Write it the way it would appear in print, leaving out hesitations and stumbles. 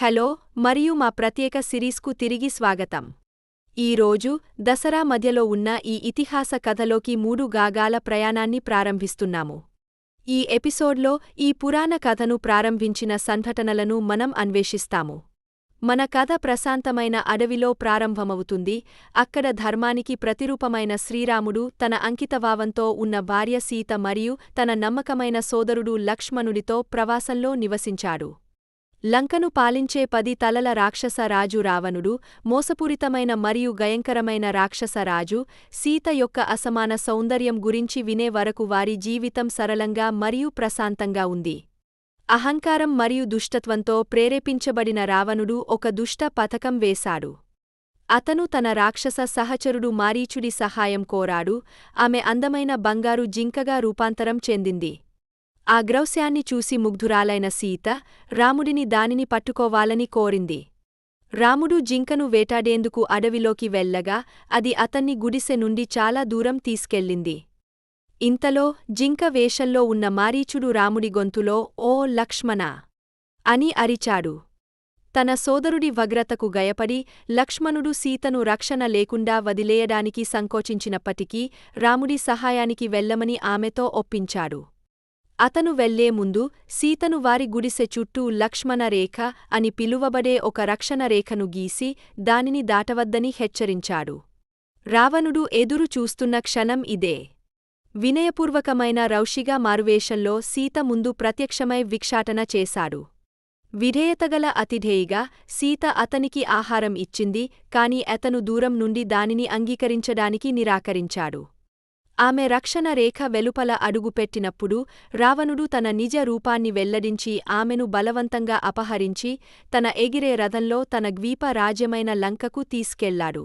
Hello మరియు మా ప్రత్యేక సిరీస్కు తిరిగి స్వాగతం. ఈరోజు దసరా మధ్యలో ఉన్న ఈ ఇతిహాస కథలోకి 3 గాగాల ప్రయాణాన్ని ప్రారంభిస్తున్నాము. ఈ ఎపిసోడ్లో ఈ పురాణ కథను ప్రారంభించిన సంఘటనలను మనం అన్వేషిస్తాము. మన కథ ప్రశాంతమైన అడవిలో ప్రారంభమవుతుంది, అక్కడ ధర్మానికి ప్రతిరూపమైన శ్రీరాముడు తన అంకితభావంతో ఉన్న భార్య సీత మరియు తన నమ్మకమైన సోదరుడు లక్ష్మణుడితో ప్రవాసంలో నివసించాడు. లంకను పాలించే 10 తలల రాక్షస రాజు రావణుడు, మోసపూరితమైన మరియు భయంకరమైన రాక్షస రాజు, సీత యొక్క అసమాన సౌందర్యం గురించి వినే వరకు వారి జీవితం సరళంగా మరియు ప్రశాంతంగా ఉంది. అహంకారం మరియు దుష్టత్వంతో ప్రేరేపించబడిన రావణుడు ఒక దుష్ట పథకం వేశాడు. అతను తన రాక్షస సహచరుడు మారీచుడి సహాయం కోరాడు, ఆమె అందమైన బంగారు జింకగా రూపాంతరం చెందింది. ఆ గ్రౌస్యాన్ని చూసి ముగ్ధురాలైన సీత, రాముడిని దానిని పట్టుకోవాలని కోరింది. రాముడు జింకను వేటాడేందుకు అడవిలోకి వెళ్ళగా, అది అతన్ని గుడిసె నుండి చాలా దూరం తీసుకెళ్ళింది. ఇంతలో జింక వేషంలో ఉన్న మారీచుడు రాముడి గొంతులో "ఓ లక్ష్మణా" అని అరిచాడు. తన సోదరుడి వగ్రతకు గయపడి లక్ష్మణుడు సీతను రక్షణ లేకుండా వదిలేయడానికి సంకోచించినప్పటికీ రాముడి సహాయానికి వెళ్ళమని ఆమెతో ఒప్పించాడు. అతను వెళ్లే ముందు సీతను వారి గుడిసె చుట్టూ లక్ష్మణ రేఖ అని పిలువబడే ఒక రక్షణ రేఖను గీసి దానిని దాటవద్దని హెచ్చరించాడు. రావణుడు ఎదురు చూస్తున్న క్షణం ఇదే. వినయపూర్వకమైన రౌషిగా మారువేషంలో సీత ముందు ప్రత్యక్షమై భిక్షాటన చేశాడు. విధేయతగల అతిథేయిగా సీత అతనికి ఆహారం ఇచ్చింది, కాని అతను దూరం నుండి దానిని అంగీకరించడానికి నిరాకరించాడు. ఆమె రక్షణ రేఖ వెలుపల అడుగుపెట్టినప్పుడు రావణుడు తన నిజ రూపాన్ని వెల్లడించి ఆమెను బలవంతంగా అపహరించి తన ఎగిరే రథంలో తన ద్వీప రాజ్యమైన లంకకు తీసుకెళ్లాడు.